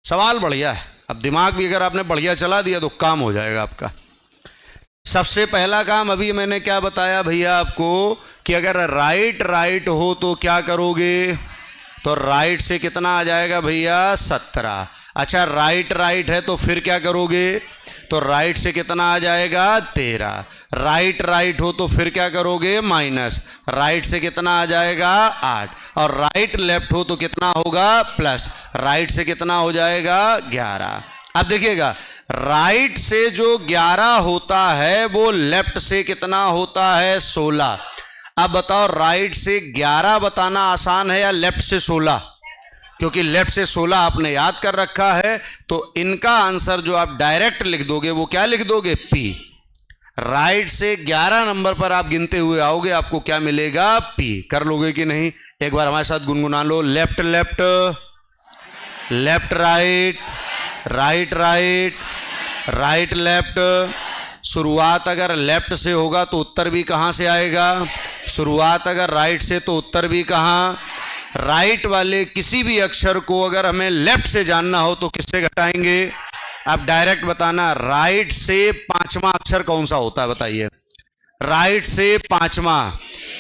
सवाल बढ़िया है। अब दिमाग भी अगर आपने बढ़िया चला दिया तो काम हो जाएगा आपका। सबसे पहला काम अभी मैंने क्या बताया भैया आपको कि अगर राइट राइट हो तो क्या करोगे, तो राइट से कितना आ जाएगा भैया 17। अच्छा राइट राइट है तो फिर क्या करोगे, तो राइट से कितना आ जाएगा 13। राइट राइट हो तो फिर क्या करोगे माइनस, राइट से कितना आ जाएगा 8। और राइट लेफ्ट हो तो कितना होगा प्लस, राइट से कितना हो जाएगा 11। अब देखिएगा राइट से जो 11 होता है वो लेफ्ट से कितना होता है 16। अब बताओ राइट से 11 बताना आसान है या लेफ्ट से 16, क्योंकि लेफ्ट से 16 आपने याद कर रखा है। तो इनका आंसर जो आप डायरेक्ट लिख दोगे वो क्या लिख दोगे P। राइट से 11 नंबर पर आप गिनते हुए आओगे, आपको क्या मिलेगा P। कर लोगे कि नहीं, एक बार हमारे साथ गुनगुना लो। Left left, left right, right right, right left. शुरुआत अगर लेफ्ट से होगा तो उत्तर भी कहां से आएगा, शुरुआत अगर राइट से तो उत्तर भी कहां। राइट वाले किसी भी अक्षर को अगर हमें लेफ्ट से जानना हो तो किससे घटाएंगे। अब डायरेक्ट बताना, राइट से 5वां अक्षर कौन सा होता है बताइए, राइट से 5वां।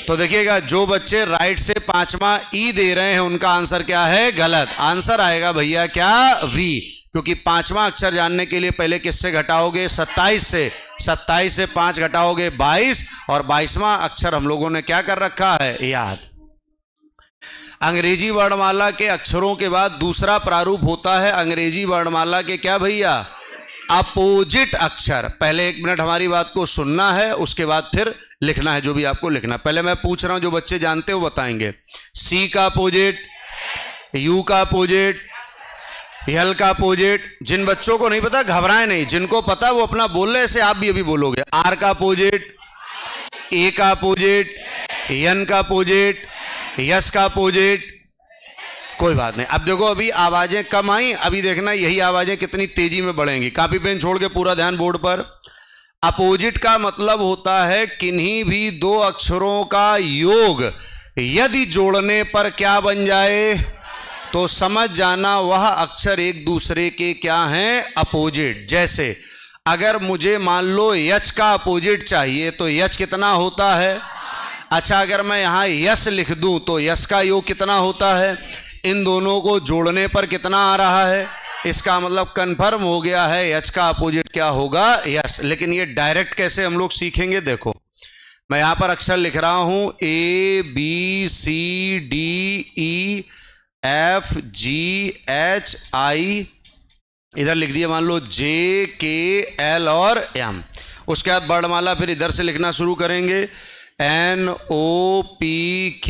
तो देखिएगा जो बच्चे राइट से 5वां ई दे रहे हैं उनका आंसर क्या है गलत। आंसर आएगा भैया क्या V, क्योंकि 5वां अक्षर जानने के लिए पहले किससे घटाओगे 27 से, 27 से 5 घटाओगे 22, और 22वां अक्षर हम लोगों ने क्या कर रखा है याद। अंग्रेजी वर्णमाला के अक्षरों के बाद दूसरा प्रारूप होता है अंग्रेजी वर्णमाला के क्या भैया अपोजिट अक्षर। पहले 1 मिनट हमारी बात को सुनना है, उसके बाद फिर लिखना है जो भी आपको लिखना। पहले मैं पूछ रहा हूं, जो बच्चे जानते हो बताएंगे। C का अपोजिट, U का अपोजिट, L का अपोजिट। जिन बच्चों को नहीं पता घबराएं नहीं, जिनको पता वो अपना बोल रहे, ऐसे आप भी अभी बोलोगे। R का अपोजिट, A का अपोजिट, N का अपोजिट, यस का अपोजिट। कोई बात नहीं। अब देखो अभी आवाजें कम आई, अभी देखना यही आवाजें कितनी तेजी में बढ़ेंगी। कॉपी पेन छोड़ के पूरा ध्यान बोर्ड पर। अपोजिट का मतलब होता है किन्हीं भी 2 अक्षरों का योग यदि जोड़ने पर क्या बन जाए, तो समझ जाना वह अक्षर एक दूसरे के क्या हैं अपोजिट। जैसे अगर मुझे मान लो यच का अपोजिट चाहिए तो यच कितना होता है। अच्छा अगर मैं यहां यस लिख दूं तो यस का योग कितना होता है। इन दोनों को जोड़ने पर कितना आ रहा है, इसका मतलब कंफर्म हो गया है यच का अपोजिट क्या होगा यस। लेकिन ये डायरेक्ट कैसे हम लोग सीखेंगे, देखो मैं यहां पर अक्षर लिख रहा हूं ABCDEFGHI, इधर लिख दिया मान लो JKL और M। उसके बाद वर्णमाला फिर इधर से लिखना शुरू करेंगे NOPQ,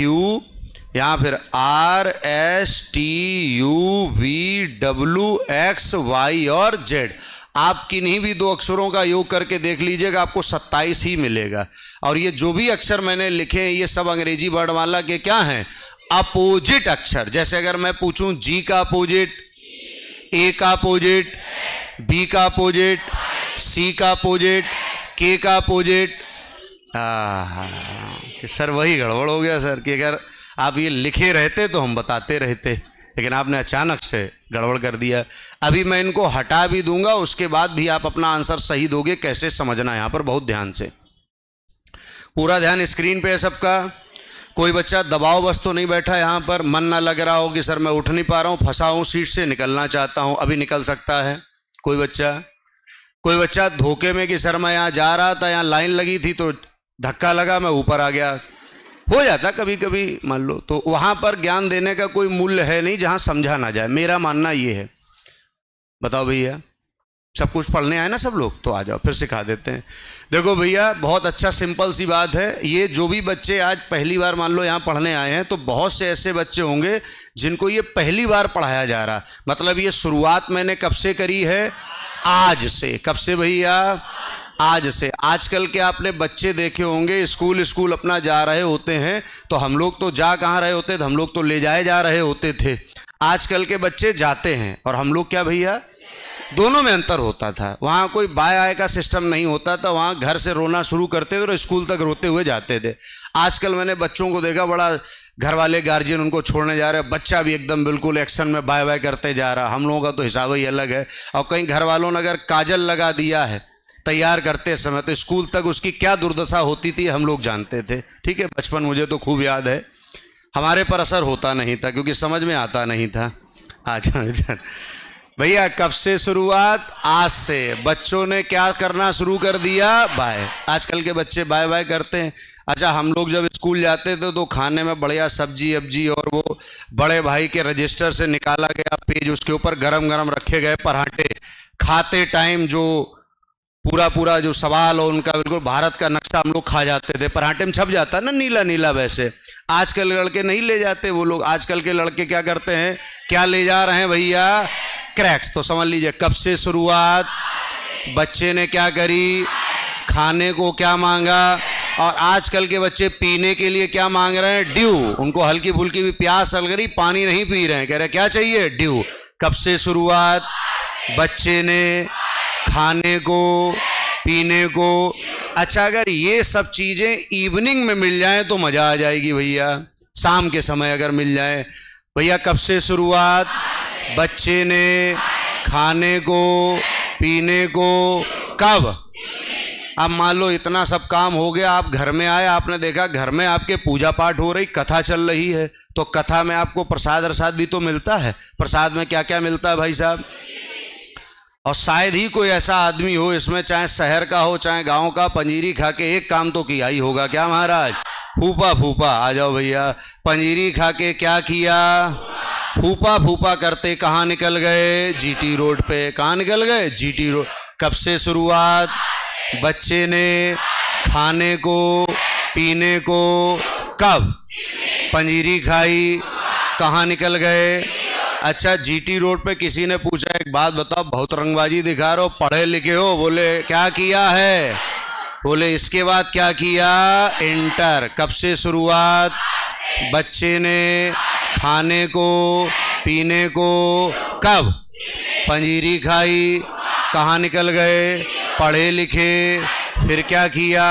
यहाँ फिर RSTUVWXY और Z। आप किन्हीं भी 2 अक्षरों का योग करके देख लीजिएगा, आपको 27 ही मिलेगा। और ये जो भी अक्षर मैंने लिखे हैं ये सब अंग्रेजी वर्णमाला के क्या हैं अपोजिट अक्षर। जैसे अगर मैं पूछूं G का अपोजिट, A का अपोजिट, B का अपोजिट, C का अपोजिट, K का अपोजिट। सर वही गड़बड़ हो गया सर कि अगर आप ये लिखे रहते तो हम बताते रहते, लेकिन आपने अचानक से गड़बड़ कर दिया। अभी मैं इनको हटा भी दूंगा, उसके बाद भी आप अपना आंसर सही दोगे। कैसे समझना है यहाँ पर बहुत ध्यान से, पूरा ध्यान स्क्रीन पे है सबका। कोई बच्चा दबाव बस तो नहीं बैठा यहाँ पर, मन ना लग रहा हो कि सर मैं उठ नहीं पा रहा हूँ, फंसा हूँ सीट से, निकलना चाहता हूँ, अभी निकल सकता है कोई बच्चा धोखे में कि सर मैं यहाँ जा रहा था, यहाँ लाइन लगी थी तो धक्का लगा, मैं ऊपर आ गया, हो जाता कभी कभी मान लो। तो वहां पर ज्ञान देने का कोई मूल्य है नहीं जहां समझा ना जाए, मेरा मानना ये है। बताओ भैया सब कुछ पढ़ने आए ना सब लोग, तो आ जाओ फिर सिखा देते हैं। देखो भैया बहुत अच्छा सिंपल सी बात है। ये जो भी बच्चे आज पहली बार मान लो यहाँ पढ़ने आए हैं, तो बहुत से ऐसे बच्चे होंगे जिनको ये पहली बार पढ़ाया जा रहा। मतलब ये शुरुआत मैंने कब से करी है, आज से। कब से भैया, आज से। आजकल के आपने बच्चे देखे होंगे स्कूल अपना जा रहे होते हैं, तो हम लोग तो जा कहाँ रहे होते थे, हम लोग तो ले जाए जा रहे होते थे। आजकल के बच्चे जाते हैं और हम लोग क्या भैया, दोनों में अंतर होता था। वहाँ कोई बाय आय का सिस्टम नहीं होता था, वहाँ घर से रोना शुरू करते थे और स्कूल तक रोते हुए जाते थे। आजकल मैंने बच्चों को देखा बड़ा घर वाले गार्जियन उनको छोड़ने जा रहे हैं, बच्चा भी एकदम बिल्कुल एक्शन में बाय बाय करते जा रहा। हम लोगों का तो हिसाब ही अलग है। और कहीं घर वालों ने अगर काजल लगा दिया है तैयार करते समय, तो स्कूल तक उसकी क्या दुर्दशा होती थी हम लोग जानते थे। ठीक है, बचपन मुझे तो खूब याद है। हमारे पर असर होता नहीं था क्योंकि समझ में आता नहीं था। अच्छा इधर भैया, कब से शुरुआत? आज से। बच्चों ने क्या करना शुरू कर दिया? बाय। आजकल के बच्चे बाय बाय करते हैं। अच्छा, हम लोग जब स्कूल जाते थे तो खाने में बढ़िया सब्जी अब्जी, और वो बड़े भाई के रजिस्टर से निकाला गया पेज, उसके ऊपर गरम गरम रखे गए पराठे, खाते टाइम जो पूरा जो सवाल और उनका बिल्कुल भारत का नक्शा हम लोग खा जाते थे। पराठे में छप जाता ना नीला नीला। वैसे आजकल लड़के नहीं ले जाते वो लोग। आजकल के लड़के क्या करते हैं? क्या ले जा रहे हैं भैया? क्रैक्स। तो समझ लीजिए, कब से शुरुआत? बच्चे ने क्या करी? खाने को क्या मांगा? और आजकल के बच्चे पीने के लिए क्या मांग रहे हैं? ड्यू। उनको हल्की फुल्की भी प्यास लग रही, पानी नहीं पी रहे हैं, कह रहे क्या चाहिए? ड्यू। कब से शुरुआत? बच्चे ने खाने को, पीने को। अच्छा, अगर ये सब चीजें इवनिंग में मिल जाएं तो मजा आ जाएगी भैया। शाम के समय अगर मिल जाए भैया, कब से शुरुआत? बच्चे ने खाने को, पीने को। कब? अब मान लो इतना सब काम हो गया, आप घर में आए, आपने देखा घर में आपके पूजा पाठ हो रही, कथा चल रही है, तो कथा में आपको प्रसाद प्रसाद भी तो मिलता है। प्रसाद में क्या क्या मिलता है भाई साहब? और शायद ही कोई ऐसा आदमी हो इसमें, चाहे शहर का हो चाहे गांव का, पंजीरी खा के एक काम तो किया ही होगा। क्या महाराज? फूफा फूफा। आ जाओ भैया। पंजीरी खा के क्या किया? फूफा फूफा करते कहाँ निकल गए? जीटी रोड पे। कहाँ निकल गए? GT road. कब से शुरुआत? बच्चे ने खाने को, पीने को। कब? पंजीरी खाई, कहाँ निकल गए? अच्छा, जीटी रोड पे किसी ने पूछा, एक बात बताओ, बहुत रंगबाजी दिखा रहे हो, पढ़े लिखे हो? बोले क्या किया है? बोले इसके बाद क्या किया? इंटर। कब से शुरुआत? बच्चे ने खाने को, पीने को। कब? पंजीरी खाई, कहाँ निकल गए? पढ़े लिखे। फिर क्या किया?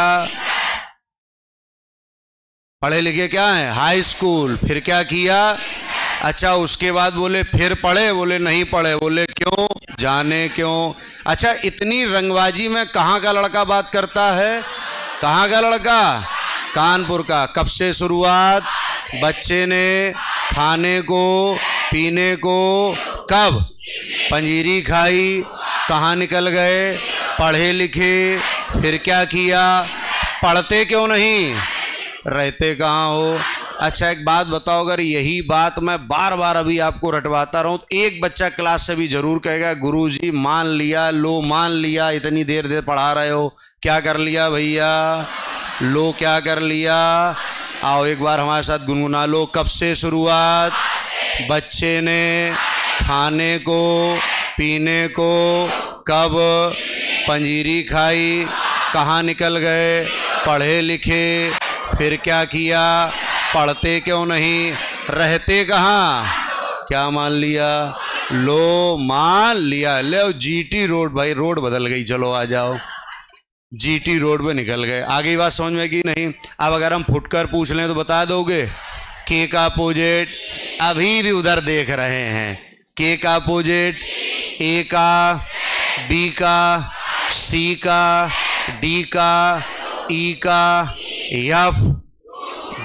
पढ़े लिखे क्या है? High school. फिर क्या किया? अच्छा, उसके बाद बोले फिर पढ़े? बोले नहीं पढ़े। बोले क्यों? जाने क्यों। अच्छा, इतनी रंगबाजी में कहाँ का लड़का बात करता है? कहाँ का लड़का? कानपुर का। कब से शुरुआत? बच्चे ने खाने को, पीने को। कब? पंजीरी खाई, कहाँ निकल गए? पढ़े लिखे। फिर क्या किया? पढ़ते क्यों नहीं? रहते कहाँ हो? अच्छा, एक बात बताओ, अगर यही बात मैं बार बार अभी आपको रटवाता रहूं तो एक बच्चा क्लास से भी जरूर कहेगा, गुरुजी मान लिया। लो मान लिया, इतनी देर देर पढ़ा रहे हो, क्या कर लिया भैया? लो क्या कर लिया? आओ एक बार हमारे साथ गुनगुना लो। कब से शुरुआत? बच्चे ने खाने को, पीने को। कब? पंजीरी खाई, कहाँ निकल गए? पढ़े लिखे। फिर क्या किया? पढ़ते क्यों नहीं? रहते कहाँ? क्या मान लिया? लो मान लिया। ले जीटी रोड। भाई रोड बदल गई, चलो आ जाओ। जीटी रोड पे निकल गए। आगे बात समझ में की नहीं? अब अगर हम फुटकर पूछ लें तो बता दोगे? के का अपोजिट? अभी भी उधर देख रहे हैं। के का अपोजिट? ए का, बी का, सी का, डी का, ई का, एफ,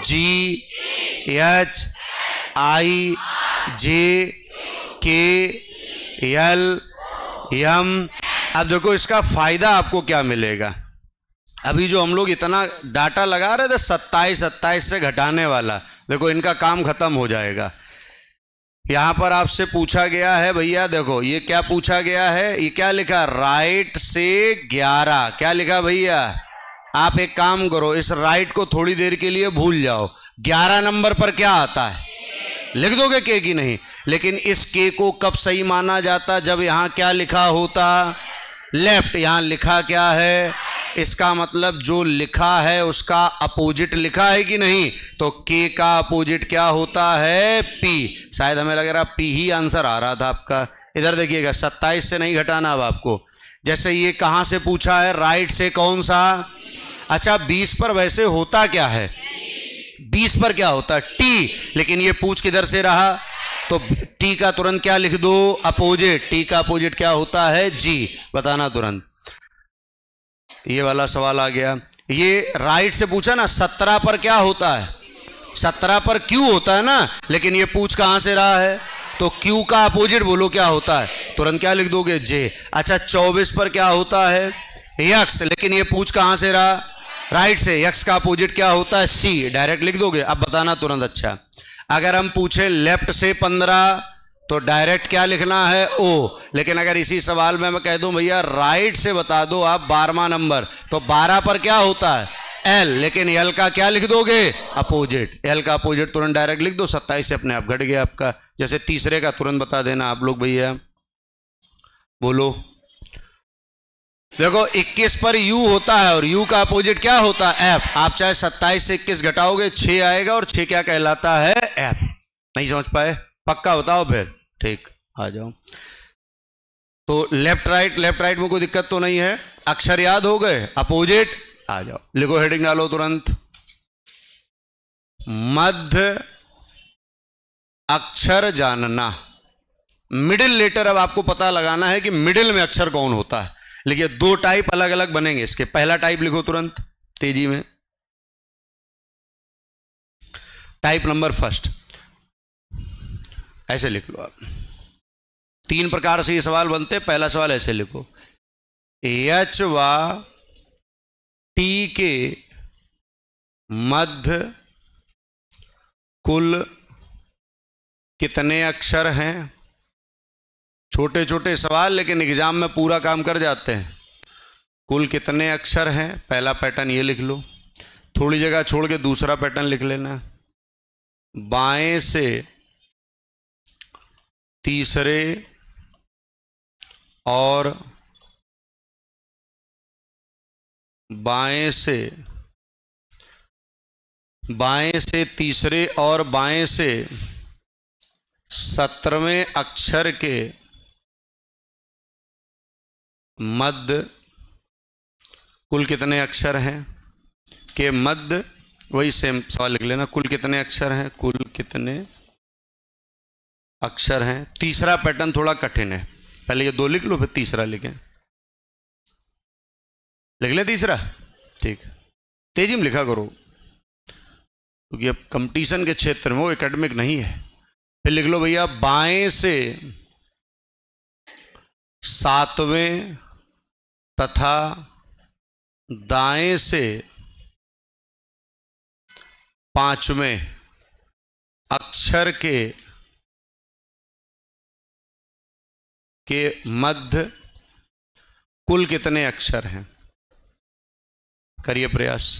जी, एच, आई, जे, के, एल, एम। अब देखो इसका फायदा आपको क्या मिलेगा। अभी जो हम लोग इतना डाटा लगा रहे थे 27 से घटाने वाला, देखो इनका काम खत्म हो जाएगा। यहां पर आपसे पूछा गया है भैया, देखो ये क्या पूछा गया है, ये क्या लिखा? राइट से 11। क्या लिखा भैया? आप एक काम करो, इस राइट को थोड़ी देर के लिए भूल जाओ। 11 नंबर पर क्या आता है लिख दोगे के की नहीं? लेकिन इस के को कब सही माना जाता? जब यहां क्या लिखा होता? लेफ्ट। यहां लिखा क्या है? इसका मतलब जो लिखा है उसका अपोजिट लिखा है कि नहीं? तो के का अपोजिट क्या होता है? पी। शायद हमें लग रहा पी ही आंसर आ रहा था आपका। इधर देखिएगा, 27 से नहीं घटाना अब आपको। जैसे ये कहां से पूछा है? राइट से कौन सा? अच्छा 20 पर वैसे होता क्या है? 20 पर क्या होता है? टी। लेकिन ये पूछ किधर से रहा? तो टी का तुरंत क्या लिख दो? अपोजिट। टी का अपोजिट क्या होता है? जी। बताना तुरंत। ये वाला सवाल आ गया। ये राइट से पूछा ना, 17 पर क्या होता है? 17 पर क्यू होता है ना, लेकिन ये पूछ कहां से रहा है? तो क्यू का अपोजिट बोलो क्या होता है? तुरंत क्या लिख दोगे? जे। अच्छा 24 पर क्या होता है? यक्स। लेकिन ये पूछ कहां से रहा? राइट से। यक्स का अपोजिट क्या होता है? सी। डायरेक्ट लिख दोगे। अब बताना तुरंत। अच्छा अगर हम पूछे लेफ्ट से 15 तो डायरेक्ट क्या लिखना है? ओ। लेकिन अगर इसी सवाल में मैं कह दूं भैया राइट से बता दो आप 12वां नंबर, तो 12 पर क्या होता है? एल। लेकिन एल का क्या लिख दोगे? अपोजिट। एल का अपोजिट तुरंत डायरेक्ट लिख दो। 27 से अपने आप घट गया आपका। जैसे तीसरे का तुरंत बता देना आप लोग भैया, बोलो। देखो 21 पर यू होता है और यू का अपोजिट क्या होता है? एफ। आप चाहे 27 से 21 घटाओगे 6 आएगा, और 6 क्या कहलाता है? एफ। नहीं समझ पाए? पक्का बताओ फिर। ठीक, आ जाओ। तो लेफ्ट राइट में कोई दिक्कत तो नहीं है? अक्षर याद हो गए? अपोजिट। आ जाओ, लिखो, हेडिंग डालो तुरंत। मध्य अक्षर जानना। मिडिल लेटर अब आपको पता लगाना है कि मिडिल में अक्षर कौन होता है। लिखिए 2 टाइप अलग अलग बनेंगे इसके। पहला टाइप लिखो तुरंत तेजी में। टाइप नंबर फर्स्ट, ऐसे लिख लो आप। 3 प्रकार से ये सवाल बनते हैं। पहला सवाल ऐसे लिखो, एच व टी के मध्य कुल कितने अक्षर हैं? छोटे छोटे सवाल लेकिन एग्जाम में पूरा काम कर जाते हैं। कुल कितने अक्षर हैं? पहला पैटर्न ये लिख लो। थोड़ी जगह छोड़ के दूसरा पैटर्न लिख लेना। बाएं से तीसरे और बाएं से तीसरे और बाएं से 17वें अक्षर के मध्य कुल कितने अक्षर हैं? के मध्य, वही सेम सवाल लिख लेना। कुल कितने अक्षर हैं? कुल कितने अक्षर हैं। तीसरा पैटर्न थोड़ा कठिन है, पहले ये 2 लिख लो फिर तीसरा लिखें। लिख लें तीसरा? ठीक, तेजी में लिखा करो क्योंकि अब कंपटीशन के क्षेत्र में, वो एकेडमिक नहीं है। फिर लिख लो भैया, बाएं से 7वें तथा दाएं से 5वें अक्षर के मध्य कुल कितने अक्षर हैं? करिए प्रयास।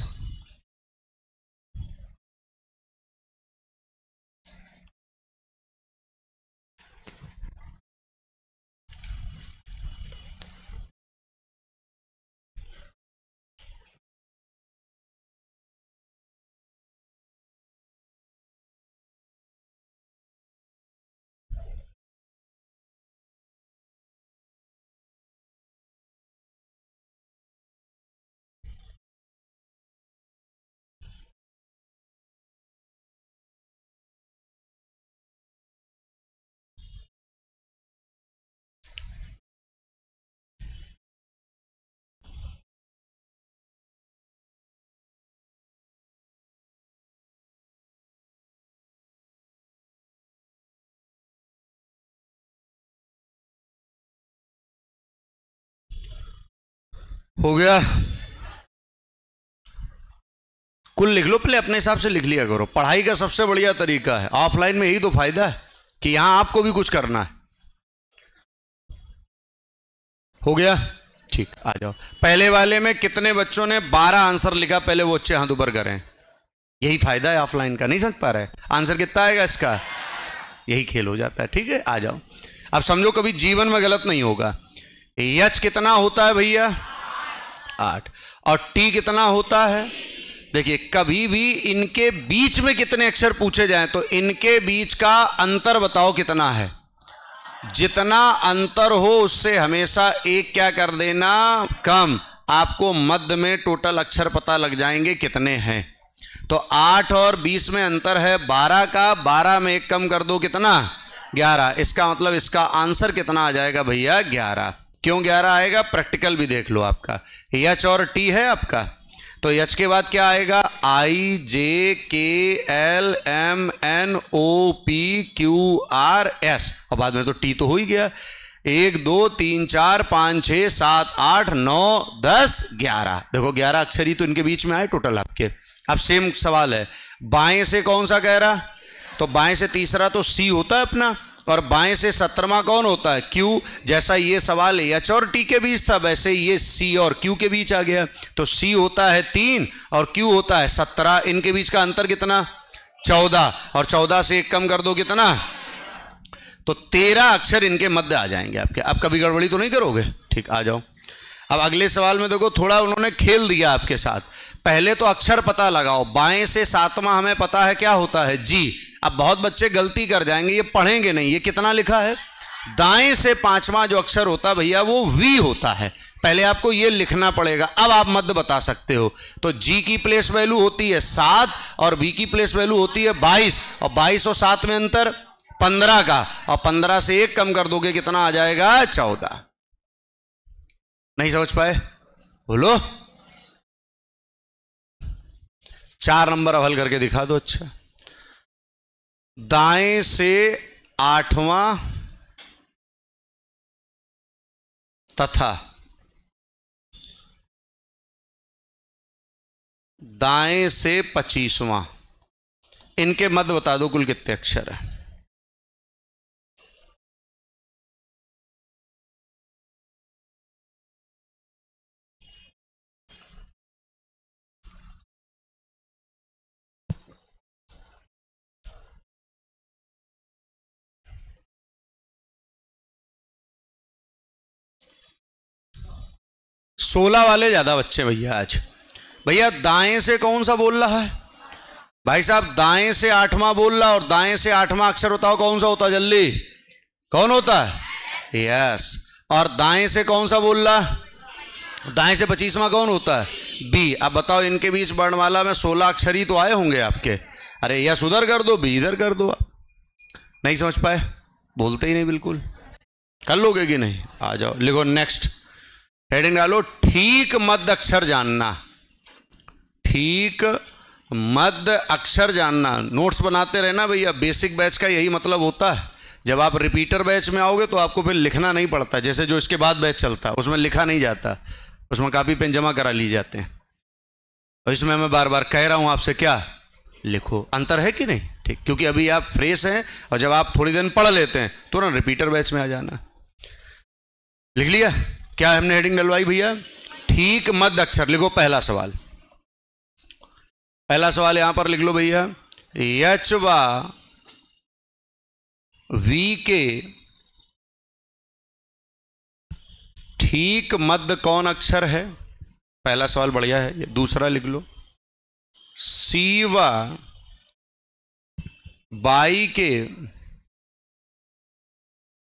हो गया? कुल लिख लो, पहले अपने हिसाब से लिख लिया करो। पढ़ाई का सबसे बढ़िया तरीका है, ऑफलाइन में यही तो फायदा है कि यहां आपको भी कुछ करना है। हो गया? ठीक, आ जाओ। पहले वाले में कितने बच्चों ने 12 आंसर लिखा? पहले वो अच्छे हाथ ऊपर करें। यही फायदा है ऑफलाइन का। नहीं समझ पा रहे? आंसर कितना आएगा इसका? यही खेल हो जाता है। ठीक है, आ जाओ। अब समझो कभी जीवन में गलत नहीं होगा। एच कितना होता है भैया? 8। और टी कितना होता है? देखिए, कभी भी इनके बीच में कितने अक्षर पूछे जाएं तो इनके बीच का अंतर बताओ कितना है। जितना अंतर हो उससे हमेशा एक क्या कर देना? कम। आपको मध्य में टोटल अक्षर पता लग जाएंगे कितने हैं। तो 8 और 20 में अंतर है 12 का, 12 में 1 कम कर दो कितना, 11। इसका मतलब इसका आंसर कितना आ जाएगा भैया, 11। क्यों 11 आएगा, प्रैक्टिकल भी देख लो आपका। एच और टी है आपका, तो एच के बाद क्या आएगा, I J K L M N O P Q R S, और बाद में तो टी तो हो ही गया। 1 2 3 4 5 6 7 8 9 10 11, देखो 11 अक्षर ही तो इनके बीच में आए टोटल आपके। अब सेम सवाल है, बाएं से कौन सा कह रहा, तो बाएं से तीसरा तो सी होता है अपना, और बाएं से 17वां कौन होता है, क्यू। जैसा ये सवाल एच और टी के बीच था, वैसे ये सी और क्यू के बीच आ गया। तो सी होता है 3 और क्यू होता है 17, इनके बीच का अंतर कितना, 14, और 14 से 1 कम कर दो कितना, तो 13 अक्षर इनके मध्य आ जाएंगे आपके। अब कभी गड़बड़ी तो नहीं करोगे, ठीक। आ जाओ अब अगले सवाल में, देखो थोड़ा उन्होंने खेल दिया आपके साथ। पहले तो अक्षर पता लगाओ, बाएं से 7वां हमें पता है क्या होता है, जी। अब बहुत बच्चे गलती कर जाएंगे, ये पढ़ेंगे नहीं, ये कितना लिखा है, दाएं से 5वां जो अक्षर होता है भैया वो वी होता है। पहले आपको ये लिखना पड़ेगा, अब आप मध्य बता सकते हो। तो जी की प्लेस वैल्यू होती है 7 और वी की प्लेस वैल्यू होती है 22, और 22 और 7 में अंतर 15 का, और 15 से 1 कम कर दोगे कितना आ जाएगा, 14। नहीं समझ पाए, बोलो। 4 नंबर अब हल करके दिखा दो। अच्छा, दाएं से 8वां तथा दाएं से 25वां, इनके मध्य बता दो कुल कितने अक्षर है। सोलह वाले ज्यादा बच्चे भैया आज। भैया दाएं से कौन सा बोल रहा है भाई साहब, दाएं से 8वां बोल रहा, और दाएं से 8वां अक्षर बताओ कौन सा होता है, जल्दी कौन होता है, यस। और दाएं से कौन सा बोल रहा, दाएं से 25वां कौन होता है, बी। अब बताओ इनके बीच वर्णमाला में 16 अक्षर ही तो आए होंगे आपके। अरे यस उधर कर दो, बी इधर कर दो। आप नहीं समझ पाए, बोलते ही नहीं बिल्कुल, कर लोगे कि नहीं। आ जाओ, लिखो नेक्स्ट, हेडिंग डालो, ठीक मध्य अक्षर जानना, ठीक मध्य अक्षर जानना। नोट्स बनाते रहना भैया, बेसिक बैच का यही मतलब होता है। जब आप रिपीटर बैच में आओगे तो आपको फिर लिखना नहीं पड़ता, जैसे जो इसके बाद बैच चलता है उसमें लिखा नहीं जाता, उसमें कापी पेन जमा करा लिए जाते हैं। और इसमें मैं बार बार कह रहा हूं आपसे, क्या लिखो, अंतर है कि नहीं, ठीक। क्योंकि अभी आप फ्रेश हैं, और जब आप थोड़ी दिन पढ़ लेते हैं तो ना रिपीटर बैच में आ जाना। लिख लिया क्या हमने हेडिंग डलवाई भैया, ठीक मध्य अक्षर। लिखो पहला सवाल, पहला सवाल यहां पर लिख लो भैया, एच व वी के ठीक मध्य कौन अक्षर है, पहला सवाल बढ़िया है ये। दूसरा लिख लो, सी व बाई के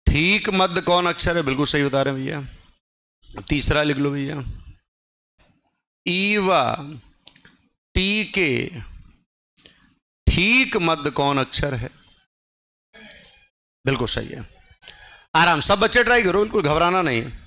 ठीक मध्य कौन अक्षर है, बिल्कुल सही बता रहे हैं भैया। तीसरा लिख लो भैया, ई व टी के ठीक मध्य कौन अक्षर है, बिल्कुल सही है। आराम, सब बच्चे ट्राई करो, बिल्कुल घबराना नहीं है।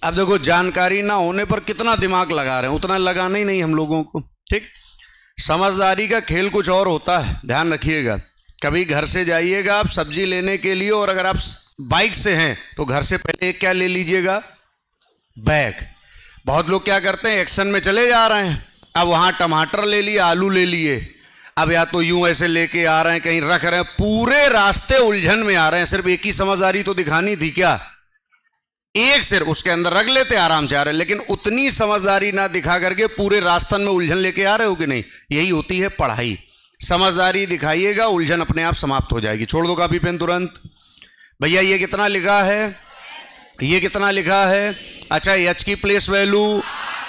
अब देखो, जानकारी ना होने पर कितना दिमाग लगा रहे हैं, उतना लगाना ही नहीं हम लोगों को, ठीक। समझदारी का खेल कुछ और होता है, ध्यान रखिएगा। कभी घर से जाइएगा आप सब्जी लेने के लिए, और अगर आप बाइक से हैं तो घर से पहले क्या ले लीजिएगा, बैग। बहुत लोग क्या करते हैं, एक्शन में चले जा रहे हैं, अब वहां टमाटर ले लिए, आलू ले लिए, अब या तो यूं ऐसे लेके आ रहे हैं, कहीं रख रहे हैं, पूरे रास्ते उलझन में आ रहे हैं। सिर्फ एक ही समझदारी तो दिखानी थी क्या, एक सिर उसके अंदर रख लेते आराम से आ रहे, लेकिन उतनी समझदारी ना दिखा करके पूरे रास्तन में उलझन लेके आ रहे हो कि नहीं। यही होती है पढ़ाई। समझदारी दिखाइएगा, उलझन अपने आप समाप्त हो जाएगी। छोड़ दो कॉपी पेन तुरंत। भैया ये कितना लिखा है, ये कितना लिखा है। अच्छा, एच की प्लेस वैल्यू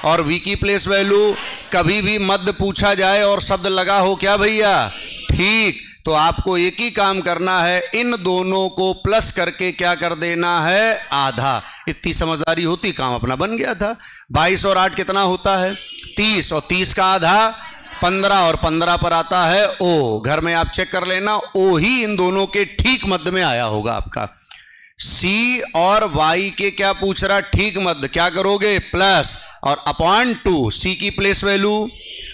और वी की प्लेस वैल्यू, कभी भी मध्य पूछा जाए और शब्द लगा हो क्या भैया, ठीक, तो आपको एक ही काम करना है, इन दोनों को प्लस करके क्या कर देना है, आधा। इतनी समझदारी होती, काम अपना बन गया था। 22 और 8 कितना होता है, 30, और 30 का आधा 15, और 15 पर आता है ओ। घर में आप चेक कर लेना, ओ ही इन दोनों के ठीक मध्य में आया होगा आपका। सी और वाई के क्या पूछ रहा, ठीक मध्य, क्या करोगे, प्लस और अपॉन 2। सी की प्लेस वैल्यू,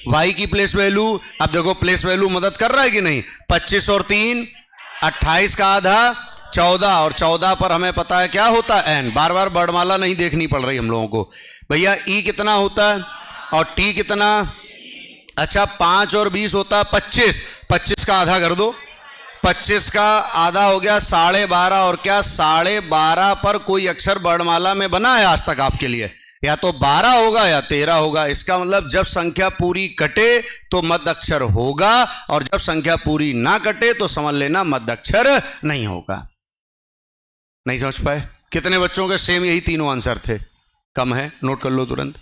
वाई की प्लेस वैल्यू। अब देखो प्लेस वैल्यू मदद कर रहा है कि नहीं। 25 और 3 28 का आधा 14, और 14 पर हमें पता है क्या होता है, एन। बार बार वर्णमाला नहीं देखनी पड़ रही हम लोगों को। भैया ई कितना होता है और टी कितना, अच्छा 5 और 20 होता है 25। 25 का आधा कर दो, 25 का आधा हो गया 12.5, और क्या 12.5 पर कोई अक्षर वर्णमाला में बना है आज तक आपके लिए, या तो 12 होगा या 13 होगा। इसका मतलब जब संख्या पूरी कटे तो मध्य अक्षर होगा, और जब संख्या पूरी ना कटे तो समझ लेना मध्य अक्षर नहीं होगा। नहीं समझ पाए? कितने बच्चों के सेम यही तीनों आंसर थे? कम है, नोट कर लो तुरंत।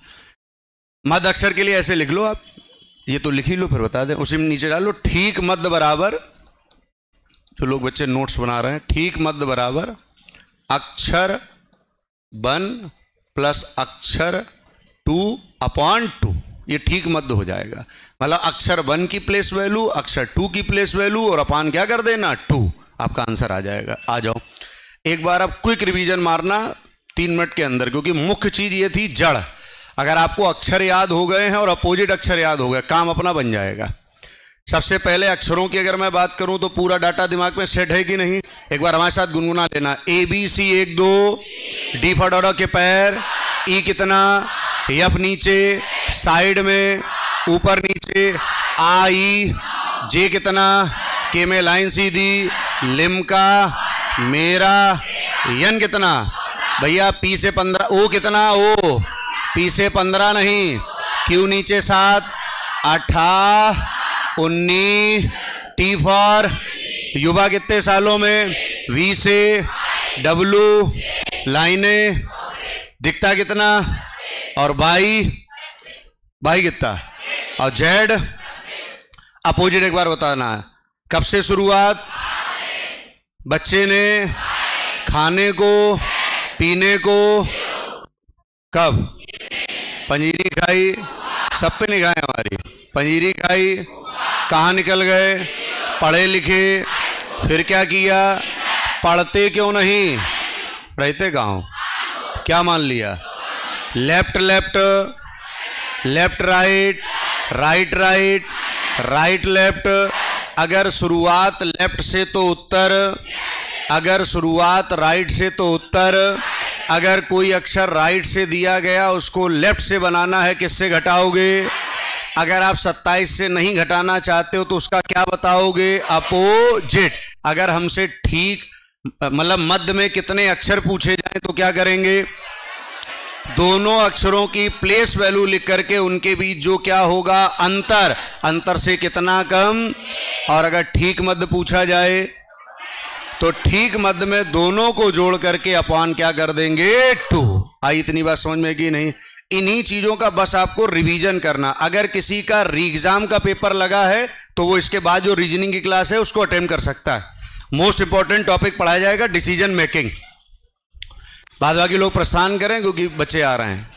मध्य अक्षर के लिए ऐसे लिख लो आप, ये तो लिख ही लो फिर बता दें, उसी में नीचे डालो ठीक मध्य बराबर, जो लोग बच्चे नोट्स बना रहे हैं, ठीक मध्य बराबर अक्षर 1 प्लस अक्षर 2 अपॉन 2। ये ठीक मध्य हो जाएगा। मतलब अक्षर 1 की प्लेस वैल्यू, अक्षर 2 की प्लेस वैल्यू, और अपान क्या कर देना, 2। आपका आंसर आ जाएगा। आ जाओ एक बार आप क्विक रिवीजन मारना 3 मिनट के अंदर, क्योंकि मुख्य चीज ये थी जड़। अगर आपको अक्षर याद हो गए हैं और अपोजिट अक्षर याद हो गए, काम अपना बन जाएगा। सबसे पहले अक्षरों की अगर मैं बात करूं तो पूरा डाटा दिमाग में सेट है कि नहीं, एक बार हमारे साथ गुनगुना लेना। A B C 1 2, D for डॉडा के पैर, ई कितना, एफ नीचे साइड में ऊपर नीचे, आई, जे कितना, के में लाइन सीधी, लिम्का, मेरा, यन कितना भैया, पी से 15, ओ कितना, ओ पी से 15 नहीं, क्यू नीचे 7, 18, 19, टी फॉर युवा कितने सालों में, वी से डब्लू लाइनें दिखता कितना, और बाई कितना, और जेड अपोजिट। एक बार बताना है कब से शुरुआत, बच्चे ने खाने को पीने को कब, पंजीरी खाई, सब पे निगाहें हमारी, पंजीरी खाई, कहाँ निकल गए, पढ़े लिखे, फिर क्या किया, पढ़ते क्यों नहीं, रहते गाँव, क्या मान लिया, left left, left right, right right, right left. अगर शुरुआत लेफ्ट से तो उत्तर, अगर शुरुआत राइट से तो उत्तर। अगर कोई अक्षर राइट से दिया गया उसको लेफ्ट से बनाना है, किससे घटाओगे। अगर आप 27 से नहीं घटाना चाहते हो तो उसका क्या बताओगे, अपोजिट। अगर हमसे ठीक मतलब मध्य में कितने अक्षर पूछे जाएं तो क्या करेंगे, दोनों अक्षरों की प्लेस वैल्यू लिख करके उनके बीच जो क्या होगा, अंतर, अंतर से कितना कम। और अगर ठीक मध्य पूछा जाए तो ठीक मध्य में दोनों को जोड़ करके अपॉन क्या कर देंगे, 2। आई इतनी बात समझ में कि नहीं। इन्हीं चीजों का बस आपको रिवीजन करना। अगर किसी का री एग्जाम का पेपर लगा है तो वो इसके बाद जो रीजनिंग की क्लास है उसको अटेम्प्ट कर सकता है। मोस्ट इंपॉर्टेंट टॉपिक पढ़ाया जाएगा डिसीजन मेकिंग। बाद बाकी लोग प्रस्थान करें क्योंकि बच्चे आ रहे हैं।